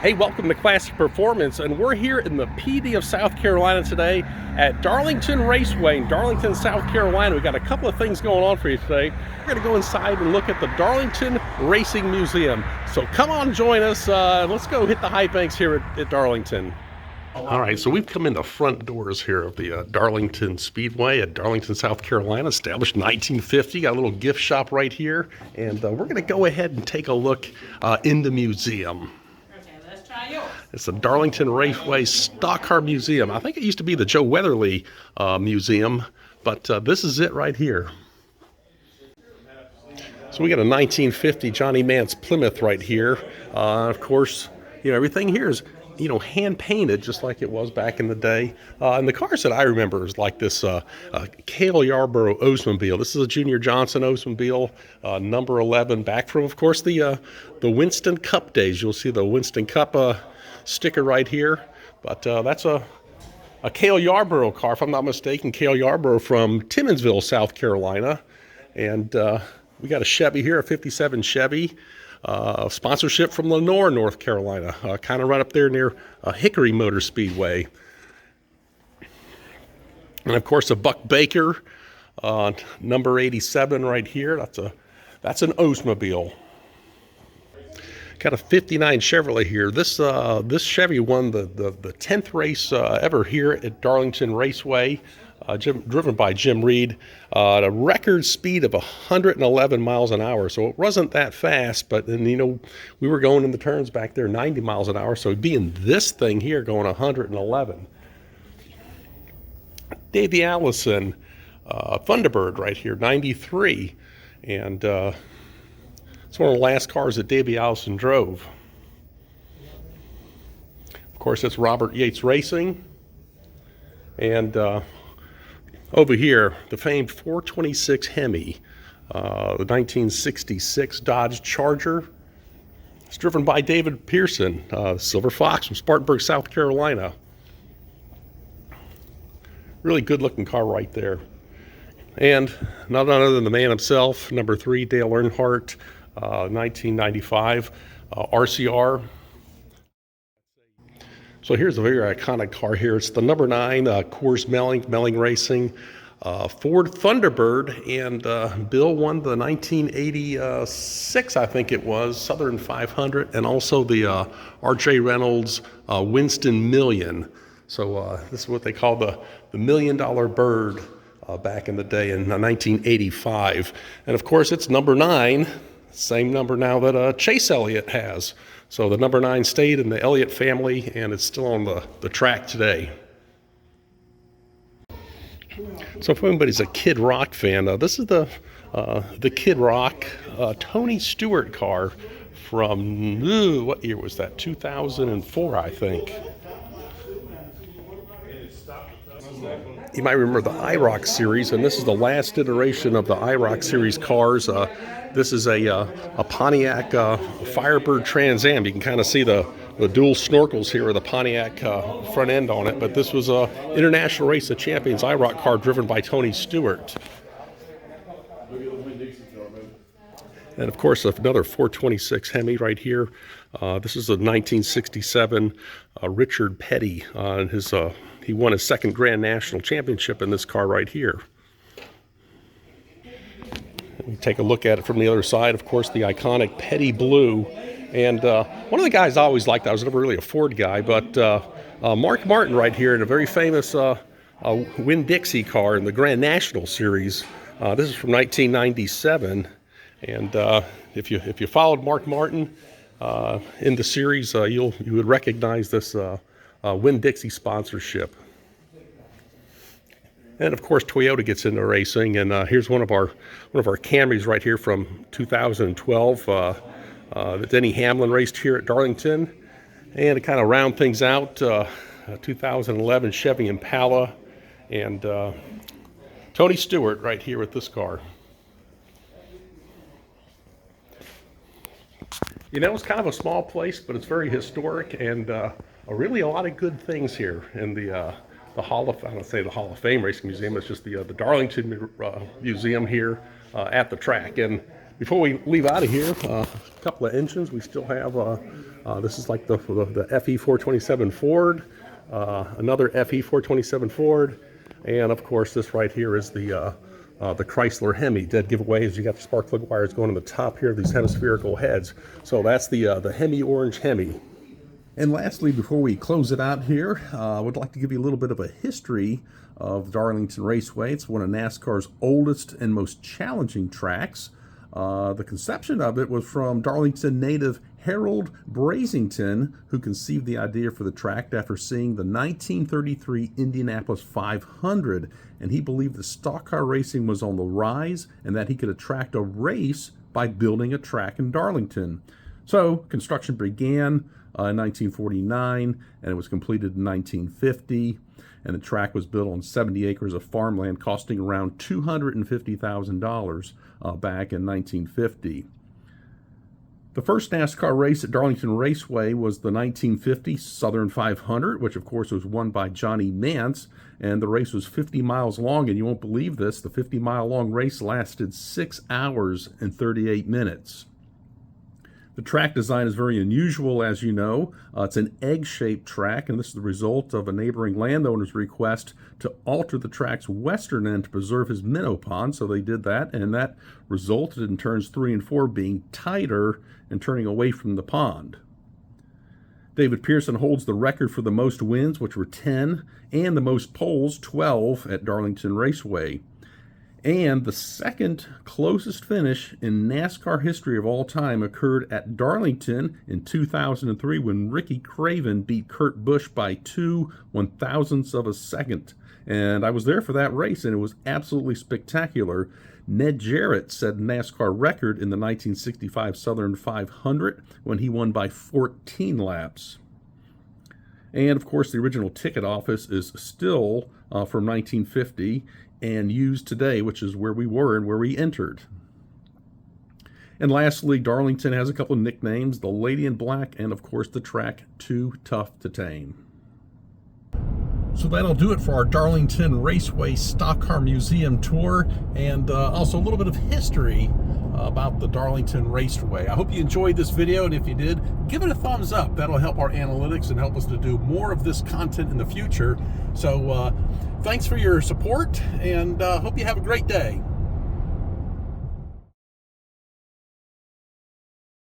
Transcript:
Hey, welcome to Classic Performance, and we're here in the PD of South Carolina today at Darlington Raceway in Darlington, South Carolina. We've got a couple of things going on for you today. We're going to go inside and look at the Darlington Racing Museum. So come on, join us. Let's go hit the high banks here at Darlington. All right, so we've come in the front doors here of the Darlington Speedway at Darlington, South Carolina, established in 1950. Got a little gift shop right here, and we're going to go ahead and take a look in the museum. It's the Darlington Raceway Stock Car Museum. I think it used to be the Joe Weatherly Museum, but this is it right here. So we got a 1950 Johnny Mance Plymouth right here. Of course, everything here is hand painted just like it was back in the day. And the cars that I remember is like this Cale Yarborough Oldsmobile. This is a Junior Johnson Oldsmobile, number 11, back from, of course, the Winston Cup days. You'll see the Winston Cup sticker right here. But that's a Cale Yarborough car, if I'm not mistaken. Cale Yarborough from Timminsville, South Carolina. And we got a Chevy here, a 57 Chevy. Sponsorship from Lenore, North Carolina, kind of right up there near Hickory Motor Speedway. And of course, a Buck Baker, number 87 right here. That's an Oldsmobile. Got a 59 Chevrolet here. This Chevy won the 10th race ever here at Darlington Raceway. Driven by Jim Reed, at a record speed of 111 miles an hour. So it wasn't that fast, but then, we were going in the turns back there 90 miles an hour. So it'd be in this thing here going 111. Davey Allison, Thunderbird right here, 93. And it's one of the last cars that Davey Allison drove. Of course, it's Robert Yates Racing. And over here, the famed 426 Hemi, the 1966 Dodge Charger. It's driven by David Pearson, Silver Fox from Spartanburg, South Carolina. Really good looking car right there. And none other than the man himself, number 3, Dale Earnhardt, 1995 RCR. So here's a very iconic car here. It's the number 9 Coors Melling Racing Ford Thunderbird, and Bill won the 1986, I think it was, Southern 500, and also the R.J. Reynolds Winston Million. So this is what they call the $1 million bird back in the day in 1985. And of course, it's number 9, same number now that Chase Elliott has. So the number 9 stayed in the Elliott family, and it's still on the track today. So if anybody's a Kid Rock fan, this is the Kid Rock Tony Stewart car from, what year was that? 2004, I think. You might remember the IROC series, and this is the last iteration of the IROC series cars. This is a Pontiac Firebird Trans Am. You can kind of see the dual snorkels here with the Pontiac front end on it. But this was a International Race of Champions IROC car driven by Tony Stewart. And of course, another 426 Hemi right here. This is a 1967 Richard Petty. He won his second Grand National Championship in this car right here. We take a look at it from the other side. Of course, the iconic Petty Blue. And one of the guys I always liked, I was never really a Ford guy, but Mark Martin right here in a very famous Winn-Dixie car in the Grand National Series. This is from 1997. And if you followed Mark Martin in the series, you would recognize this Winn-Dixie sponsorship. And of course, Toyota gets into racing, and here's one of our Camrys right here from 2012 that Denny Hamlin raced here at Darlington. And to kind of round things out, 2011 Chevy Impala, and Tony Stewart right here with this car. It's kind of a small place, but it's very historic, and really a lot of good things here in the Hall of, I don't say the Hall of Fame Racing Museum, it's just the Darlington Museum here at the track. And before we leave out of here, a couple of engines. We still have This is like the FE 427 Ford, another FE 427 Ford, and of course this right here is the Chrysler Hemi. Dead giveaways. You got the spark plug wires going on the top here of these hemispherical heads. So that's the Hemi Orange Hemi. And lastly, before we close it out here, I would like to give you a little bit of a history of Darlington Raceway. It's one of NASCAR's oldest and most challenging tracks. The conception of it was from Darlington native Harold Brasington, who conceived the idea for the track after seeing the 1933 Indianapolis 500, and he believed that stock car racing was on the rise and that he could attract a race by building a track in Darlington. So construction began in 1949, and it was completed in 1950, and the track was built on 70 acres of farmland, costing around $250,000 back in 1950. The first NASCAR race at Darlington Raceway was the 1950 Southern 500, which of course was won by Johnny Mance, and the race was 50 miles long, and you won't believe this, the 50-mile-long race lasted 6 hours and 38 minutes. The track design is very unusual, as you know. It's an egg-shaped track, and this is the result of a neighboring landowner's request to alter the track's western end to preserve his minnow pond, so they did that, and that resulted in turns 3 and 4 being tighter and turning away from the pond. David Pearson holds the record for the most wins, which were 10, and the most poles, 12, at Darlington Raceway. And the second closest finish in NASCAR history of all time occurred at Darlington in 2003 when Ricky Craven beat Kurt Busch by 2 1/1000ths of a second. And I was there for that race, and it was absolutely spectacular. Ned Jarrett set NASCAR record in the 1965 Southern 500 when he won by 14 laps. And of course, the original ticket office is still from 1950 and used today, which is where we were and where we entered. And lastly, Darlington has a couple of nicknames, the Lady in Black, and of course the track Too Tough to Tame. So that'll do it for our Darlington Raceway Stock Car Museum tour, and also a little bit of history about the Darlington Raceway. I hope you enjoyed this video, and if you did, give it a thumbs up. That'll help our analytics and help us to do more of this content in the future. So thanks for your support, and hope you have a great day.